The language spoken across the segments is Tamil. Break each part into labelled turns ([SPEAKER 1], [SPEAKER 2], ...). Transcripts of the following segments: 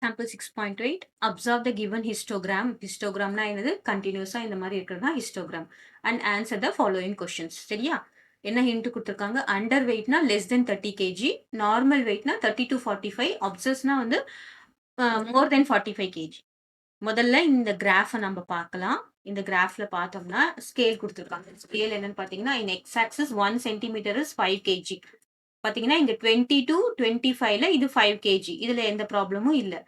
[SPEAKER 1] Sample 6.8 observe the given histogram. Histogramனா என்னது? கன்டினியூஸா இந்த மாதிரி இருக்கிறது தான் histogram. And answer the following questions. சரியா? என்ன ஹிண்ட் கொடுத்துருக்காங்க? அண்டர் வெயிட்னா லெஸ் தென் 30 கேஜி, நார்மல் வெயிட்னா 30 to 45, அப்சஸ்னா வந்து மோர் தென் 45 கேஜி. முதல்ல இந்த கிராஃபை நம்ம பார்க்கலாம். இந்த கிராஃப்ல பார்த்தோம்னா ஸ்கேல் கொடுத்துருக்காங்க. ஸ்கேல் என்னன்னு பார்த்தீங்கன்னா in X axis 1 centimetre is 5 KG. பார்த்தீங்கன்னா இங்க 20 to 25ல இது 5 கேஜி. இதுல எந்த ப்ராப்ளமும் இல்லை.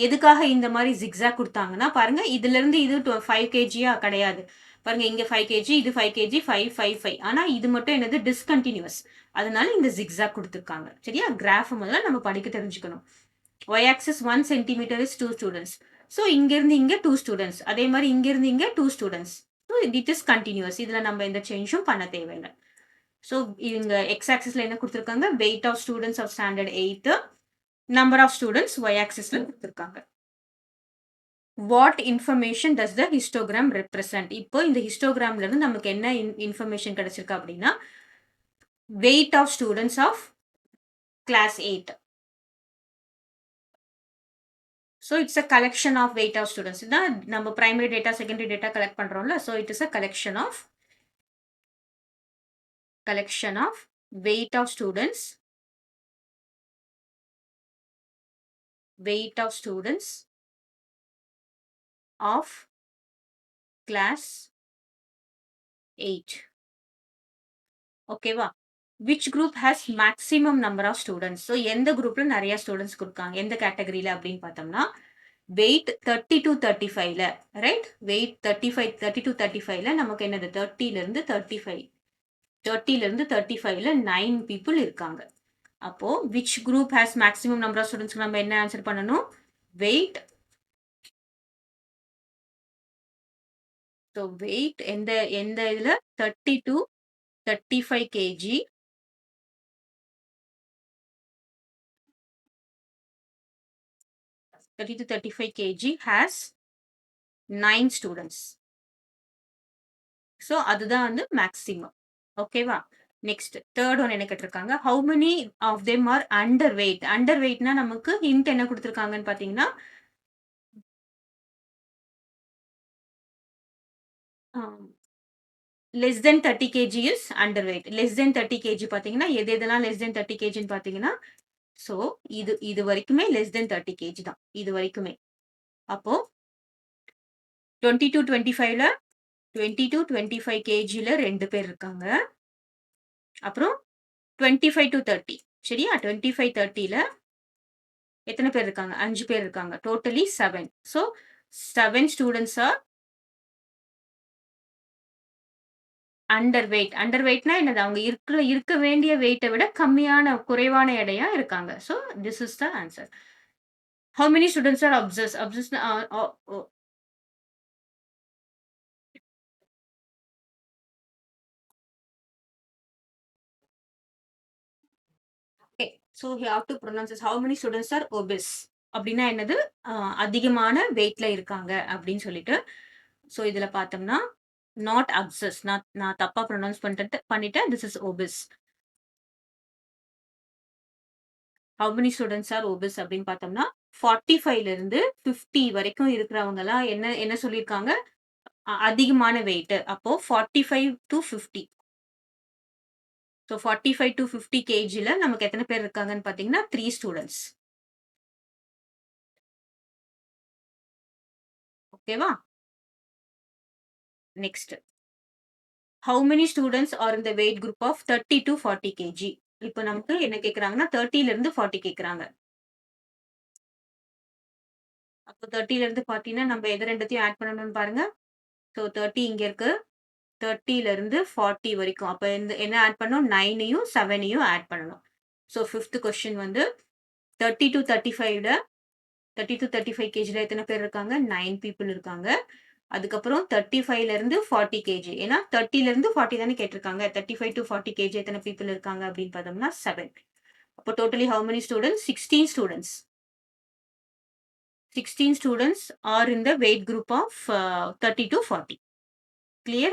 [SPEAKER 1] எதுக்காக இந்த மாதிரி ஜிக்ஸாக் கொடுத்தாங்கன்னா பாருங்க, இதுல இருந்து இது 5 கேஜியா கிடையாது. பாருங்க இங்க 5 கேஜி, இது 5 கேஜி, 5 5 5. ஆனா இது மட்டும் என்னது? டிஸ்கண்டினியூஸ். அதனால இந்த ஜிக்ஸாக் கொடுத்துருக்காங்க. சரியா? கிராஃப் முதல்ல நம்ம படிக்க தெரிஞ்சுக்கணும். y axis 1 centimeter is 2 students. So இங்கிருந்து இங்க 2 ஸ்டூடெண்ட்ஸ், அதே மாதிரி இங்கிருந்து இங்க 2 students. So it is continuous. இதுல நம்ம எந்த சேஞ்சும் பண்ண தேவையில்லை. ஸோ இங்க எக்ஸ் ஆக்சிஸ்ல என்ன கொடுத்துருக்காங்க? Weight of students of standard 8, number of students y ஆக்சிஸ்ல கொடுத்துருக்காங்க. What information does the histogram represent? இப்போ இந்த ஹிஸ்டோகிராம்ல இருந்து நமக்கு என்ன இன்ஃபர்மேஷன் கிடைச்சிருக்கு அப்படின்னா, weight of students of class 8. So it's a collection of weight of students. இதான் நம்ம primary data, secondary data collect பண்றோம்ல. So it is a collection of weight of students, of class 8. ஓகேவா? which group has maximum number of students? So எந்த குரூப்ல நிறைய ஸ்டூடெண்ட்ஸ் கொடுக்காங்க? எந்த கேட்டகரியில அப்படின்னு பார்த்தோம்னா வெயிட் 30 to 35ல, ரைட்? வெயிட் 30 to 35ல நமக்கு என்னது? 30ல இருந்து 35ல 9 பீப்புள் இருக்காங்க. அப்போ which group has maximum number of students நம்ம என்ன ஆன்சர் பண்ணணும்? வெயிட். ஸோ வெயிட் எந்த இதுல 30 to 35 kg, 30 to 35 kg has 9 students. So அதுதான் வந்து மேக்ஸிமம். ஓகேவா? நெக்ஸ்ட் தேர்ட் ஒன் என்ன கேட்டிருக்காங்க? How many of them are under weight? Under வெயிட்னா நமக்கு ஹிண்ட் என்ன கொடுத்துருக்காங்கன்னு பார்த்தீங்கன்னா less than 30 kg is underweight. less than 30 kg பார்த்தீங்கன்னா எதெல்லாம் less than 30 kg ன்னு பார்த்தீங்கன்னா, ஸோ இது வரைக்குமே less than 30 kg தான். இது வரைக்குமே. அப்போ 20 to 25ல 20 to 25 kgல 2 பேர் இருக்காங்க. அப்புறம் 25 to 30, சரியா? 25 30ல எத்தனை பேர் இருக்காங்க? 5 பேர் இருக்காங்க. Totally 7. So 7 students are under weight. Under வெயிட்னா என்னது? அவங்க இருக்க வேண்டிய வெயிட்டை விட குறைவான எடையா இருக்காங்க. So this is the answer. How many students are obese? So you have to pronounce how many students are obese அப்படின்னா என்னது? அதிகமான வெயிட்ல இருக்காங்க அப்படின்னு சொல்லிட்டு. ஸோ இதுல பார்த்தோம்னா நாட் அப்சஸ். நான் தப்பா ப்ரொனவுன்ஸ் பண்ணிட்டேன். This is obese. How many students are obese அப்படின்னு பார்த்தோம்னா 45ல இருந்து 50 வரைக்கும் இருக்கிறவங்க எல்லாம் என்ன சொல்லியிருக்காங்க? அதிகமான வெயிட். அப்போ 45 to 50. ஸோ 45 to 50 கேஜில நமக்கு எத்தனை பேர் இருக்காங்கன்னு பார்த்தீங்கன்னா 3 ஸ்டூடெண்ட்ஸ். ஓகேவா? Next how many students are இந்த weight group of 30 to 40 KG? இப்போ நமக்கு என்ன கேட்குறாங்கன்னா 30ல இருந்து 40 கேட்குறாங்க. அப்போ 30ல இருந்து 40னா நம்ம எது ரெண்டுத்தையும் ஆட் பண்ணணும்னு பாருங்க. ஸோ 30 இங்க இருக்கு. 30ல இருந்து 40 வரைக்கும். அப்ப என்ன ஆட் பண்ணணும்? 9யும் 7யும் ஆட் பண்ணணும். ஸோ 5th கொஸ்டின் வந்து 30 to 35ல 30 to 35 கேஜில எத்தனை பேர் இருக்காங்க? 9 பீப்புள் இருக்காங்க. அதுக்கப்புறம் 35ல இருந்து 40 கேஜி. ஏன்னா 30ல இருந்து 40 தானே கேட்டிருக்காங்க. 35 to 40 கேஜி எத்தனை பீப்புள் இருக்காங்க அப்படின்னு பார்த்தோம்னா 7. அப்போ totally how many students? 16 students. 16 students are in the weight group of 30 to 40. Clear?